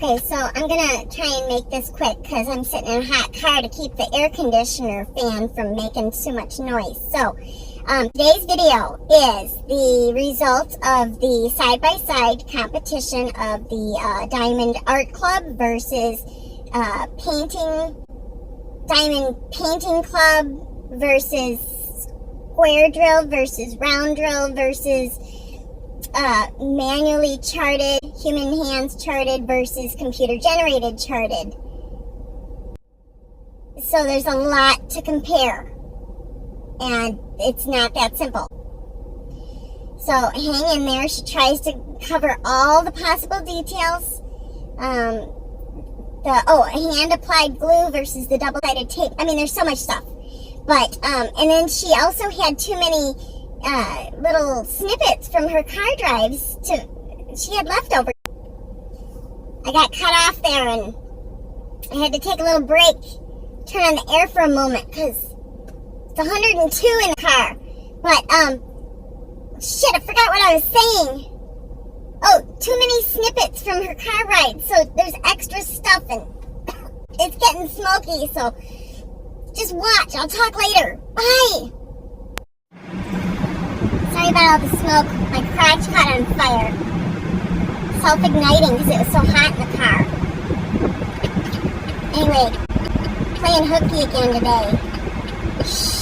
Okay, so I'm gonna try and make this quick because I'm sitting in a hot car to keep the air conditioner fan from making too much noise. So, today's video is the result of the side-by-side competition of the Diamond Art Club versus Diamond Painting Club versus Square Drill versus Round Drill versus manually charted, human hands charted versus computer generated charted. So there's a lot to compare, and it's not that simple. So hang in there. She tries to cover all the possible details. Hand applied glue versus the double-sided tape. I mean, there's so much stuff. But and then she also had too many little snippets from her car drives she had leftover. I got cut off there and I had to take a little break, turn on the air for a moment because it's 102 in the car. But shit, I forgot what I was saying. Oh, too many snippets from her car ride, so there's extra stuff and it's getting smoky, so just watch. I'll talk later. Bye. Sorry about all the smoke. My crotch caught on fire. Self-igniting because it was so hot in the car. Anyway, playing hooky again today. Shh.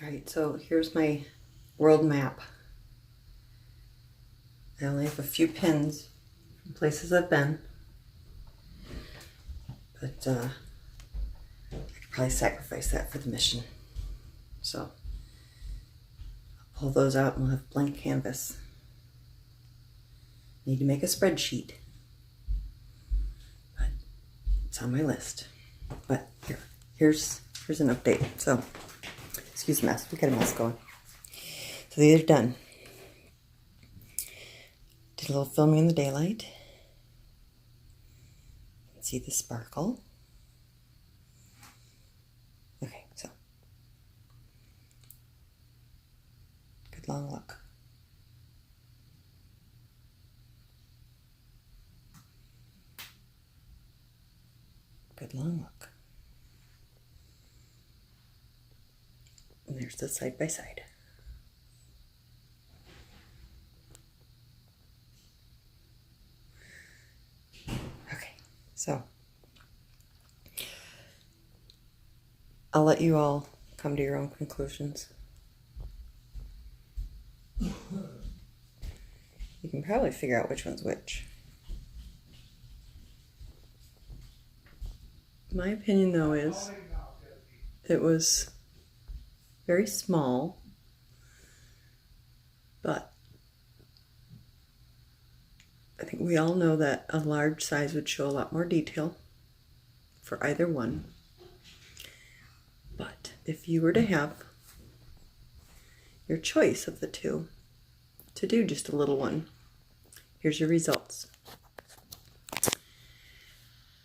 Alright, so here's my world map. I only have a few pins from places I've been, but I could probably sacrifice that for the mission. So I'll pull those out and we'll have blank canvas. Need to make a spreadsheet, but it's on my list. But here's an update. So excuse the mess. We got a mess going. So these are done. Did a little filming in the daylight. You can see the sparkle. Okay, so good long look. Good long look. And there's the side by side. Okay, so I'll let you all come to your own conclusions. You can probably figure out which one's which. My opinion, though, is it was very small, but I think we all know that a large size would show a lot more detail for either one. But if you were to have your choice of the two to do just a little one, here's your results.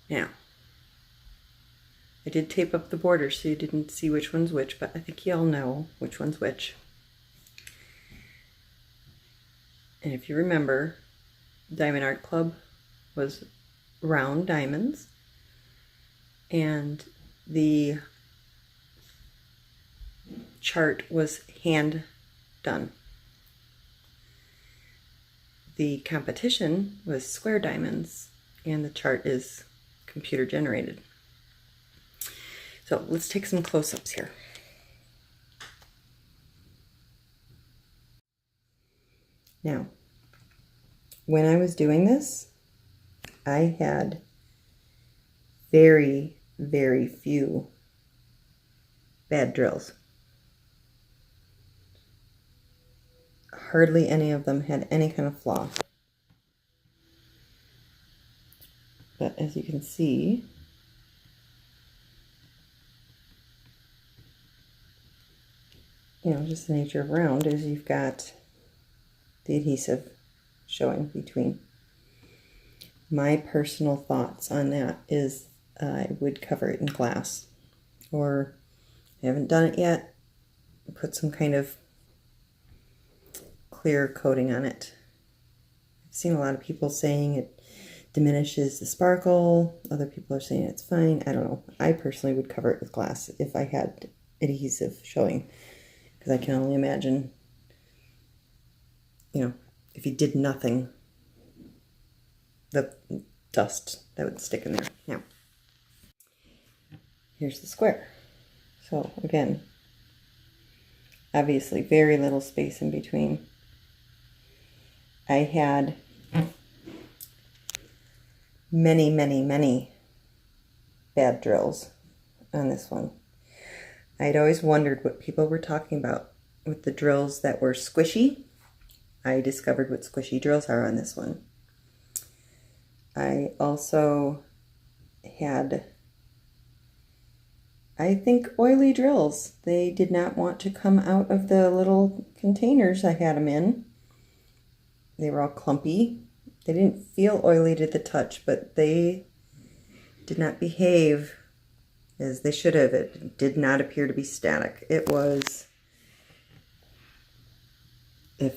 Now, I did tape up the border so you didn't see which one's which, but I think you all know which one's which. And if you remember, Diamond Art Club was round diamonds, and the chart was hand done. The competition was square diamonds, and the chart is computer generated. So let's take some close-ups here. Now, when I was doing this, I had very, very few bad drills. Hardly any of them had any kind of flaw. But as you can see, you know, just the nature of round is you've got the adhesive showing between. My personal thoughts on that is I would cover it in glass, or I haven't done it yet, put some kind of clear coating on it. I've seen a lot of people saying it diminishes the sparkle. Other people are saying it's fine. I don't know. I personally would cover it with glass if I had adhesive showing, because I can only imagine, you know, if you did nothing, the dust that would stick in there. Now, here's the square. So again, obviously very little space in between. I had many bad drills on this one. I'd always wondered what people were talking about with the drills that were squishy. I discovered what squishy drills are on this one. I also had, I think, oily drills. They did not want to come out of the little containers I had them in. They were all clumpy. They didn't feel oily to the touch, but they did not behave as they should have. It did not appear to be static. It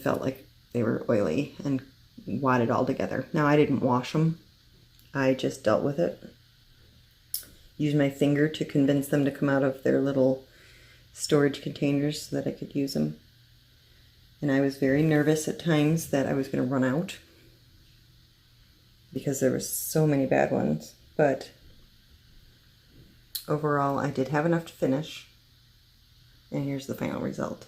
felt like they were oily and wadded all together. Now, I didn't wash them. I just dealt with it. Used my finger to convince them to come out of their little storage containers so that I could use them. And I was very nervous at times that I was going to run out, because there were so many bad ones. But overall, I did have enough to finish. And here's the final result.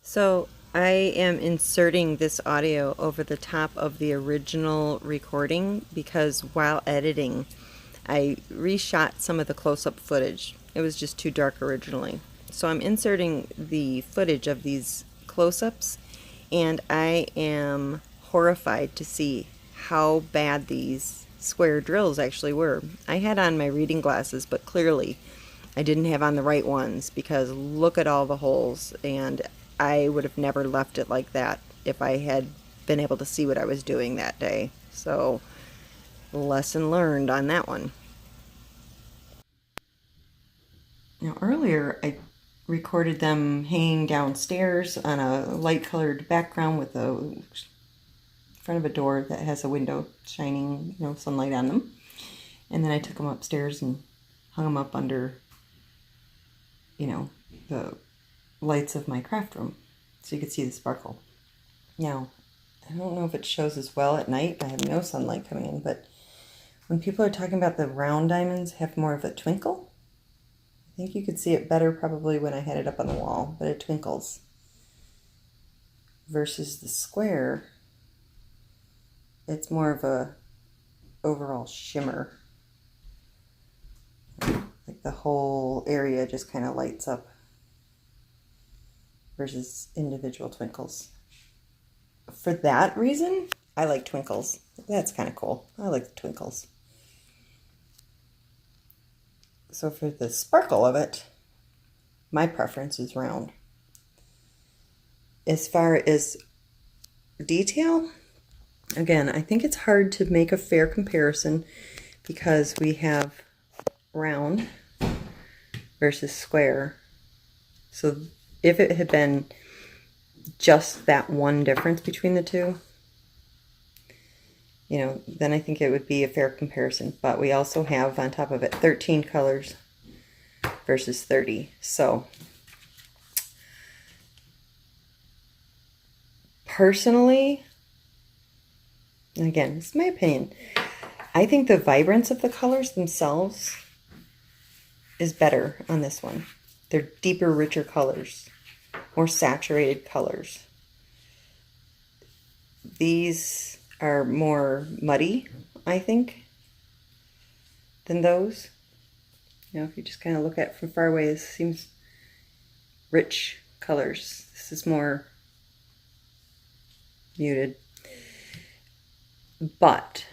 So I am inserting this audio over the top of the original recording because while editing, I reshot some of the close-up footage. It was just too dark originally. So I'm inserting the footage of these close-ups, and I am horrified to see how bad these square drills actually were. I had on my reading glasses, but clearly I didn't have on the right ones, because look at all the holes, and I would have never left it like that if I had been able to see what I was doing that day. So, lesson learned on that one. Now, earlier I recorded them hanging downstairs on a light colored background with the front of a door that has a window shining, you know, sunlight on them. And then I took them upstairs and hung them up under, you know, the lights of my craft room so you could see the sparkle. Now, I don't know if it shows as well at night. I have no sunlight coming in, but when people are talking about the round diamonds have more of a twinkle, I think you could see it better probably when I had it up on the wall, but it twinkles. Versus the square, it's more of a overall shimmer. Like the whole area just kind of lights up versus individual twinkles. For that reason, I like twinkles. That's kind of cool. I like the twinkles. So for the sparkle of it, my preference is round. As far as detail, again, I think it's hard to make a fair comparison because we have round versus square. So if it had been just that one difference between the two, you know, then I think it would be a fair comparison. But we also have on top of it 13 colors versus 30. So personally, again, it's my opinion, I think the vibrance of the colors themselves is better on this one. They're deeper, richer colors, more saturated colors. These are more muddy, I think, than those. You know, if you just kind of look at it from far away, this seems rich colors. This is more muted. But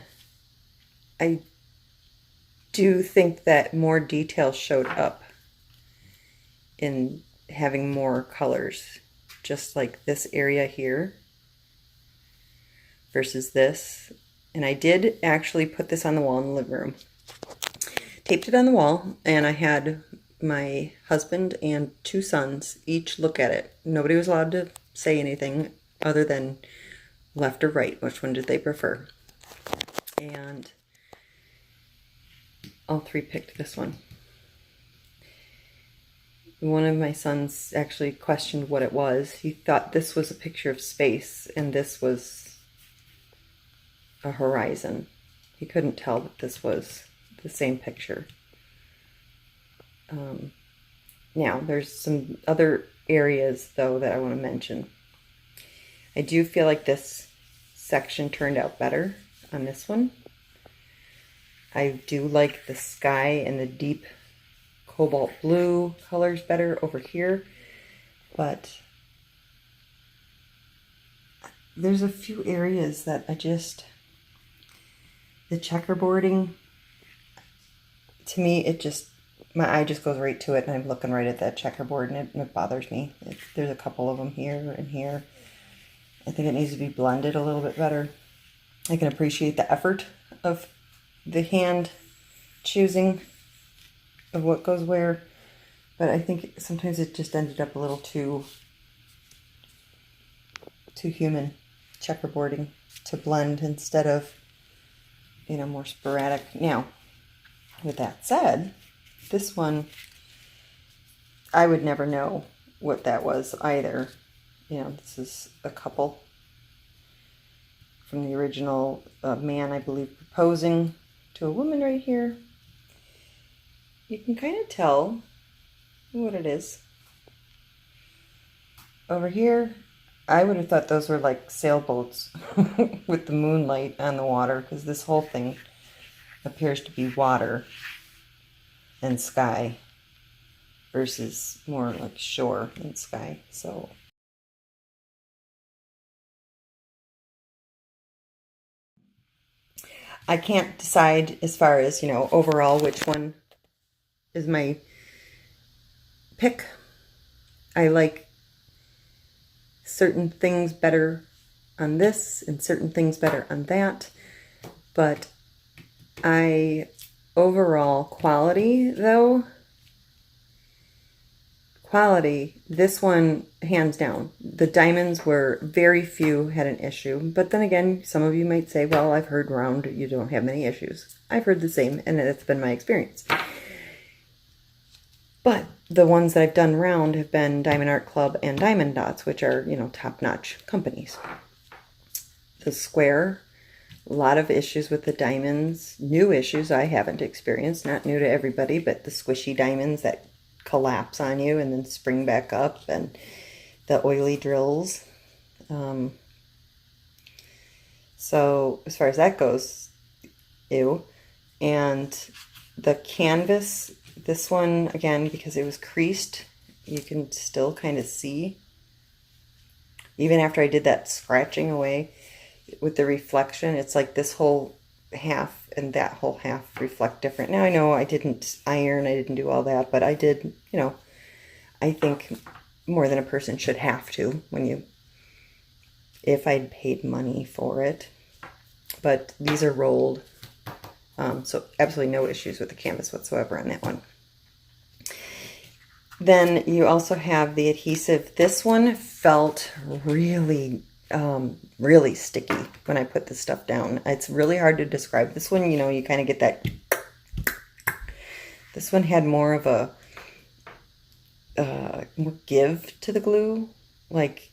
I do think that more detail showed up in having more colors, just like this area here versus this. And I did actually put this on the wall in the living room. Taped it on the wall, and I had my husband and 2 sons each look at it. Nobody was allowed to say anything other than left or right, which one did they prefer. And all 3 picked this one. One of my sons actually questioned what it was. He thought this was a picture of space and this was a horizon. He couldn't tell that this was the same picture. Now, there's some other areas, though, that I want to mention. I do feel like this section turned out better on this one. I do like the sky and the deep cobalt blue colors better over here, but there's a few areas that the checkerboarding, to me, my eye just goes right to it, and I'm looking right at that checkerboard, and it bothers me. There's a couple of them here and here. I think it needs to be blended a little bit better. I can appreciate the effort of the hand choosing of what goes where, but I think sometimes it just ended up a little too human checkerboarding to blend instead of, more sporadic. Now, with that said, this one, I would never know what that was either. This is a couple from the original man, I believe, proposing to a woman right here. You can kind of tell what it is. Over here, I would have thought those were like sailboats with the moonlight on the water, because this whole thing appears to be water and sky versus more like shore and sky. So I can't decide as far as, overall which one is my pick. I like certain things better on this and certain things better on that, but overall quality, this one, hands down. The diamonds were very few had an issue, but then again, some of you might say, well, I've heard round you don't have many issues. I've heard the same, and that's been my experience. But the ones that I've done round have been Diamond Art Club and Diamond Dots, which are, top-notch companies. The square, a lot of issues with the diamonds, new issues I haven't experienced, not new to everybody, but the squishy diamonds that collapse on you and then spring back up, and the oily drills. So as far as that goes, ew. And the canvas, this one, again, because it was creased, you can still kind of see, even after I did that scratching away with the reflection, it's like this whole half and that whole half reflect different. Now I know I didn't iron, I didn't do all that, but I did, I think more than a person should have to if I'd paid money for it. But these are rolled, so absolutely no issues with the canvas whatsoever on that one. Then you also have the adhesive. This one felt really really sticky when I put this stuff down. It's really hard to describe. This one, you kind of get that. This one had more of a more give to the glue, like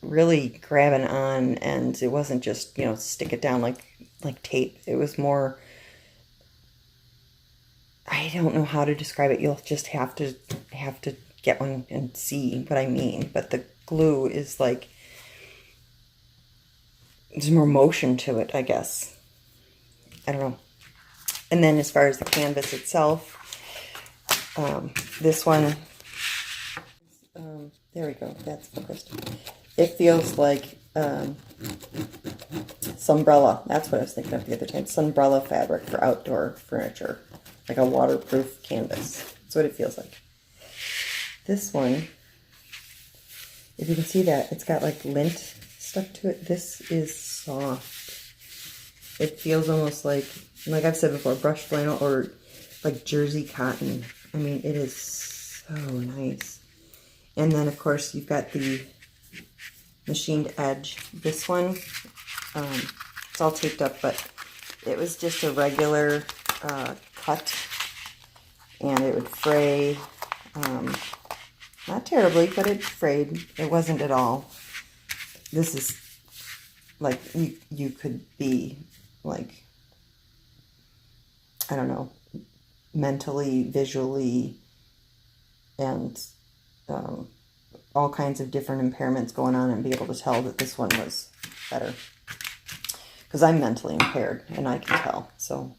really grabbing on, and it wasn't just stick it down like tape. It was more, I don't know how to describe it. You'll just have to get one and see what I mean. But the glue is like, there's more motion to it, I guess. I don't know. And then as far as the canvas itself, this one, there we go, that's focused. It feels like Sunbrella. That's what I was thinking of the other time. Sunbrella fabric for outdoor furniture. Like a waterproof canvas. That's what it feels like. This one, if you can see that, it's got like lint stuck to it. This is soft. It feels almost like I've said before, brushed flannel or like jersey cotton. I mean, it is so nice. And then, of course, you've got the machined edge. This one, it's all taped up, but it was just a regular cut, and it would fray. Not terribly, but it frayed. It wasn't at all. This is like you could be like, I don't know, mentally, visually, and all kinds of different impairments going on and be able to tell that this one was better. Because I'm mentally impaired and I can tell. So,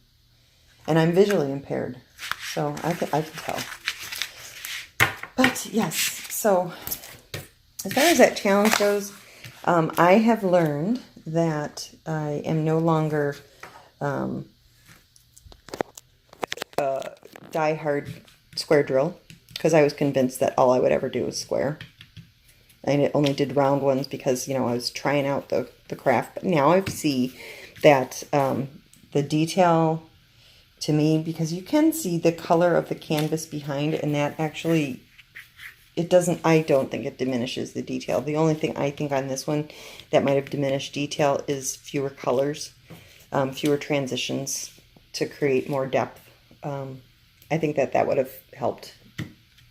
and I'm visually impaired, so I can tell. But yes, so as far as that challenge goes, I have learned that I am no longer die-hard square drill, because I was convinced that all I would ever do was square. And it only did round ones because, you know, I was trying out the craft. But now I see that the detail, to me, because you can see the color of the canvas behind, and that actually, I don't think it diminishes the detail. The only thing I think on this one that might have diminished detail is fewer colors, fewer transitions to create more depth. I think that would have helped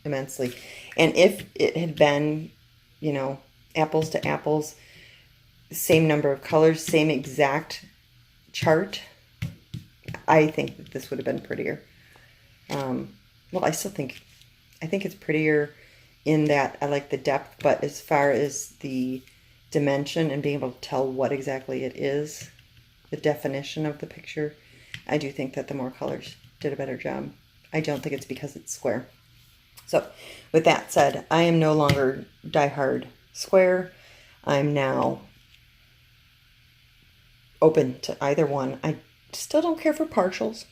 immensely. And if it had been, you know, apples to apples, same number of colors, same exact chart, I think that this would have been prettier. Well, I think it's prettier in that I like the depth, but as far as the dimension and being able to tell what exactly it is, the definition of the picture, I do think that the more colors did a better job. I don't think it's because it's square. So, with that said, I am no longer die-hard square. I'm now open to either one. I still don't care for partials.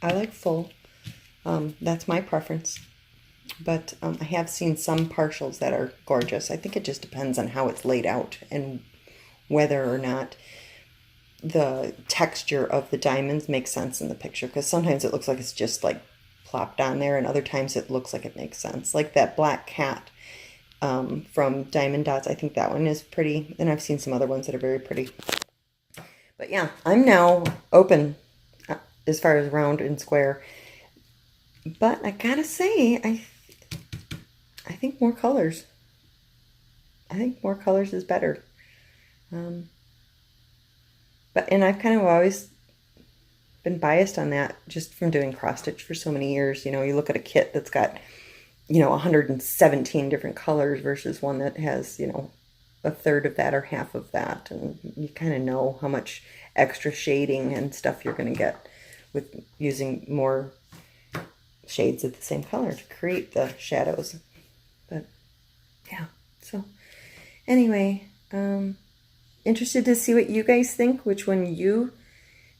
I like full. That's my preference. But I have seen some partials that are gorgeous. I think it just depends on how it's laid out and whether or not the texture of the diamonds makes sense in the picture. Because sometimes it looks like it's just like plopped on there, and other times it looks like it makes sense. Like that black cat from Diamond Dots. I think that one is pretty, and I've seen some other ones that are very pretty. But yeah, I'm now open as far as round and square. But I gotta say, I think more colors. I think more colors is better. And I've kind of always been biased on that just from doing cross stitch for so many years. You know, you look at a kit that's got, you know, 117 different colors versus one that has, you know, a third of that or half of that, and you kind of know how much extra shading and stuff you're going to get with using more shades of the same color to create the shadows. But yeah, so anyway, interested to see what you guys think, which one you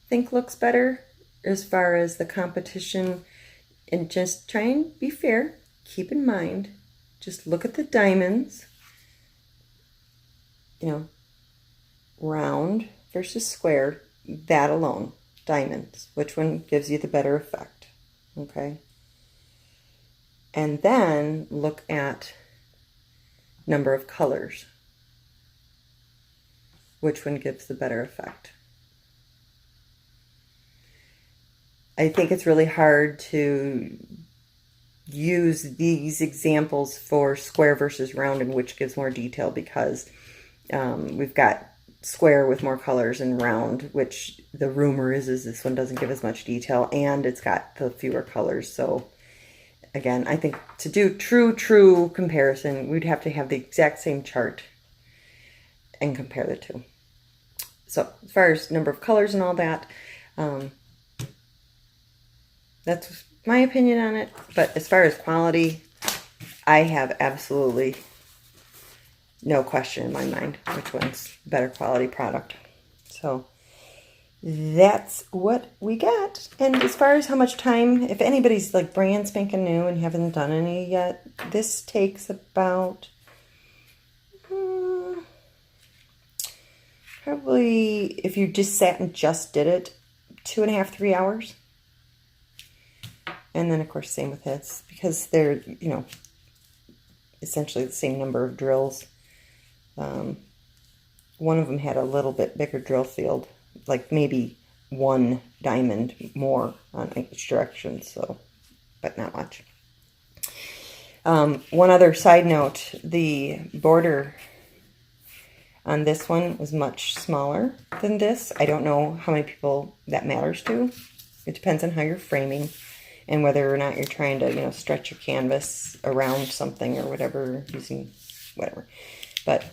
think looks better as far as the competition. And just try and be fair. Keep in mind, just look at the diamonds, you know, round versus square, that alone, diamonds, which one gives you the better effect, okay? And then look at number of colors, which one gives the better effect. I think it's really hard to use these examples for square versus round and which gives more detail, because we've got square with more colors and round, which the rumor is this one doesn't give as much detail, and it's got the fewer colors. So again, I think to do true comparison, we'd have to have the exact same chart and compare the two. So as far as number of colors and all that, that's my opinion on it. But as far as quality, I have absolutely no question in my mind which one's better quality product. So that's what we got. And as far as how much time, if anybody's like brand spanking new and haven't done any yet, this takes about probably, if you just sat and just did it, 2.5, 3 hours. And then of course same with his, because they're, you know, essentially the same number of drills. One of them had a little bit bigger drill field, like maybe 1 diamond more on each direction, so, but not much. One other side note, the border on this one was much smaller than this. I don't know how many people that matters to. It depends on how you're framing and whether or not you're trying to, you know, stretch your canvas around something or whatever, using whatever. But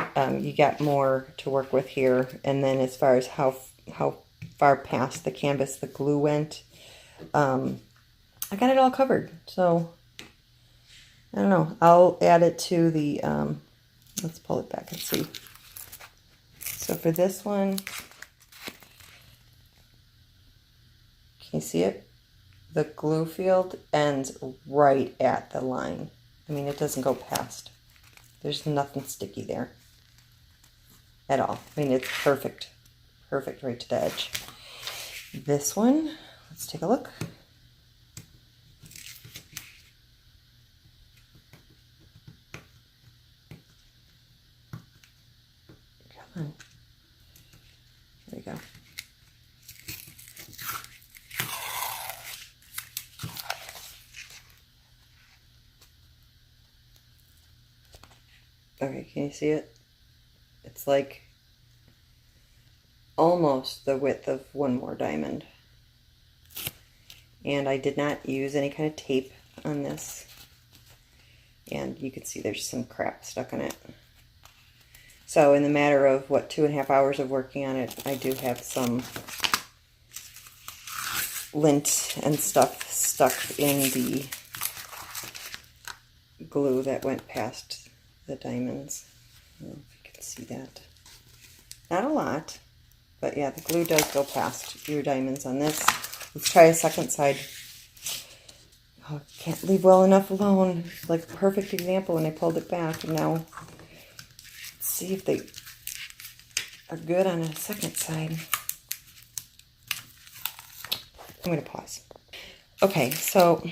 you got more to work with here. And then as far as how far past the canvas the glue went, I got it all covered. So I don't know. I'll add it to the, let's pull it back and see. So for this one, can you see it? The glue field ends right at the line. I mean, it doesn't go past. There's nothing sticky there at all. I mean, it's perfect. Perfect right to the edge. This one, let's take a look. Come on. There we go. Okay, can you see it? It's like almost the width of one more diamond. And I did not use any kind of tape on this. And you can see there's some crap stuck on it. So in the matter of, what, 2.5 hours of working on it, I do have some lint and stuff stuck in the glue that went past the diamonds. I don't know if you can see that. Not a lot, but yeah, the glue does go past your diamonds on this. Let's try a second side. Oh, can't leave well enough alone. Like a perfect example when I pulled it back, and now let's see if they are good on a second side. I'm going to pause. Okay, so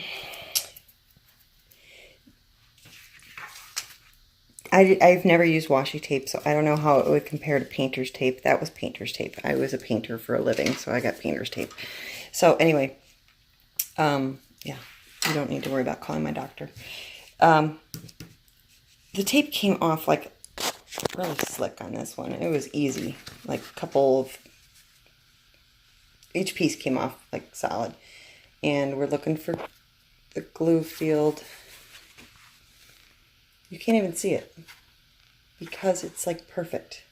I've never used washi tape, so I don't know how it would compare to painter's tape. That was painter's tape. I was a painter for a living, so I got painter's tape. So anyway, yeah, you don't need to worry about calling my doctor. The tape came off like really slick on this one. It was easy. Like a couple of, each piece came off like solid. And we're looking for the glue field. You can't even see it because it's like perfect.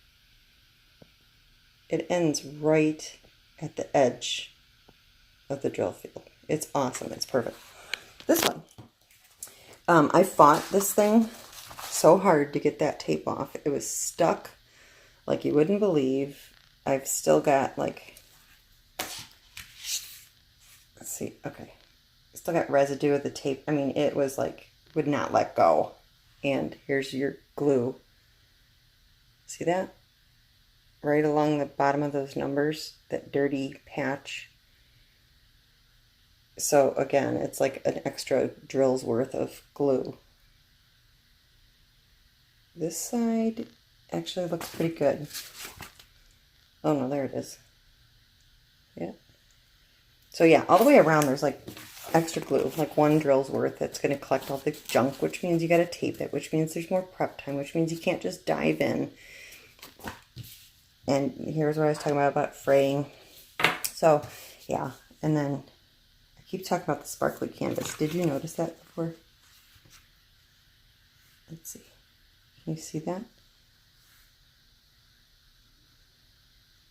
It ends right at the edge of the drill field. It's awesome. It's perfect. This one. I fought this thing so hard to get that tape off. It was stuck like you wouldn't believe. I've still got like, let's see, okay. Still got residue of the tape. I mean, it was like, would not let go. And here's your glue. See that? Right along the bottom of those numbers, that dirty patch. So again, it's like an extra drill's worth of glue. This side actually looks pretty good. Oh no, there it is. Yeah. So yeah, all the way around there's like extra glue, like 1 drill's worth. That's going to collect all the junk, which means you got to tape it, which means there's more prep time, which means you can't just dive in. And here's what I was talking about fraying. So yeah, and then I keep talking about the sparkly canvas. Did you notice that before? Let's see. Can you see that?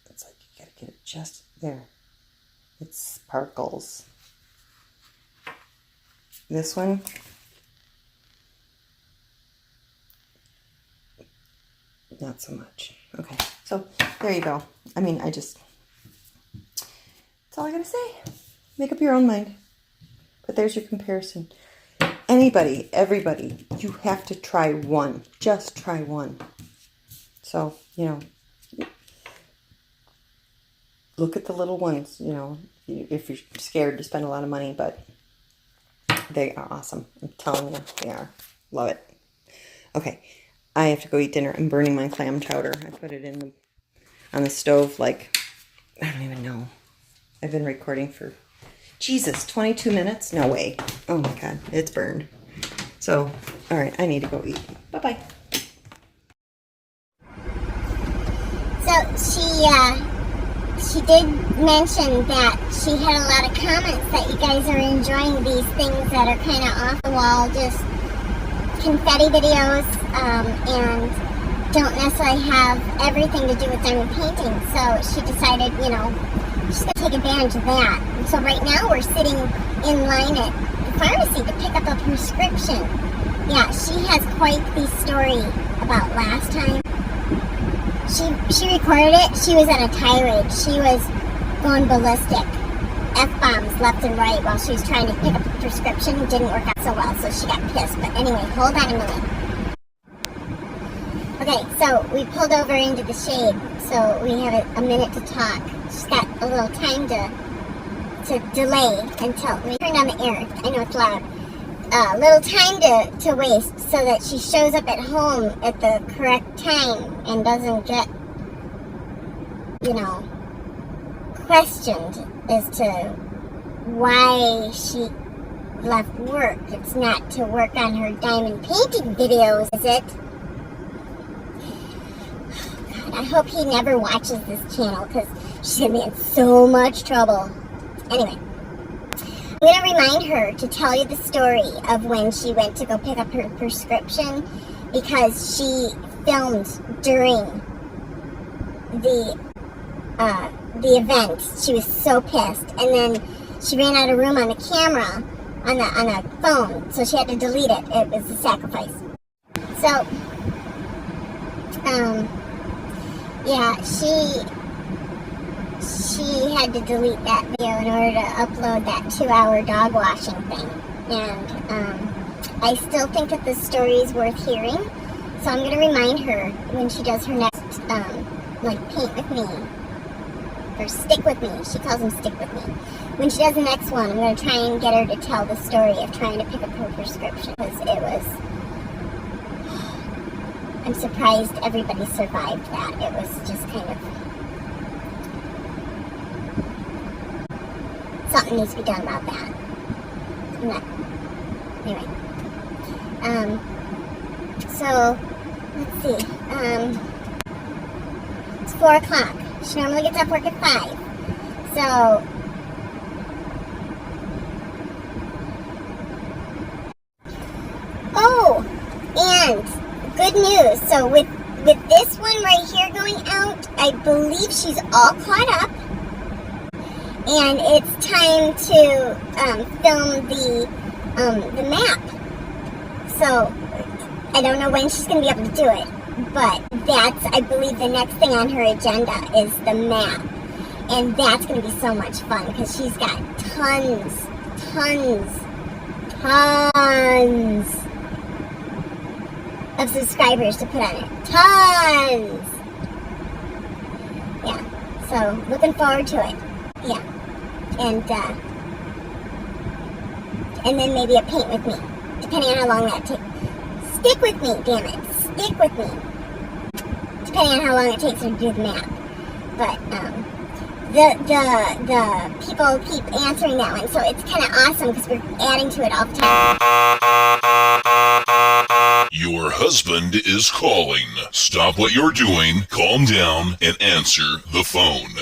It's like you got to get it just there. It sparkles. This one, not so much. Okay, so there you go. I mean, That's all I gotta say. Make up your own mind. But there's your comparison. Anybody, everybody, you have to try one. Just try one. So, you know, look at the little ones, you know, if you're scared to spend a lot of money, but they are awesome. I'm telling you, they are. Love it. Okay, I have to go eat dinner. I'm burning my clam chowder. I put it on the stove like, I don't even know. I've been recording for, Jesus, 22 minutes? No way. Oh my God, it's burned. So, all right, I need to go eat. Bye-bye. So she did mention that she had a lot of comments that you guys are enjoying these things that are kind of off the wall, just confetti videos, and don't necessarily have everything to do with diamond painting. So she decided, you know, she's going to take advantage of that. And so right now we're sitting in line at the pharmacy to pick up a prescription. Yeah, she has quite the story about last time. She recorded it. She was on a tirade. She was going ballistic. F-bombs left and right while she was trying to pick up a prescription. It didn't work out so well, so she got pissed. But anyway, hold on a minute. Okay, so we pulled over into the shade, so we have a minute to talk. She's got a little time to delay until we turn on the air. I know it's loud. Little time to waste so that she shows up at home at the correct time and doesn't get, you know, questioned as to why she left work. It's not to work on her diamond painting videos, is it? God, I hope he never watches this channel because she's going to be in so much trouble. Anyway. I'm going to remind her to tell you the story of when she went to go pick up her prescription because she filmed during the event. She was so pissed, and then she ran out of room on the camera on the phone, so she had to delete it. It was a sacrifice. So, yeah, she had to delete that video in order to upload that 2-hour dog washing thing. And I still think that the story is worth hearing. So I'm going to remind her when she does her next, like, paint with me. Or stick with me. She calls them stick with me. When she does the next one, I'm going to try and get her to tell the story of trying to pick up her prescription. Because it was... I'm surprised everybody survived that. It was just kind of... Something needs to be done about that. Anyway. So, let's see. It's 4 o'clock. She normally gets off work at 5. So, oh, and good news. So with this one right here going out, I believe she's all caught up. And it's time to film the map. So I don't know when she's going to be able to do it, but that's, I believe, the next thing on her agenda is the map. And that's going to be so much fun because she's got tons of subscribers to put on it. Tons! Yeah, so looking forward to it. Yeah, and then maybe a paint with me, depending on how long that takes. Stick with me, damn it, stick with me. Depending on how long it takes her to do the map. But the people keep answering that one, so it's kind of awesome because we're adding to it all the time. Your husband is calling. Stop what you're doing, calm down, and answer the phone.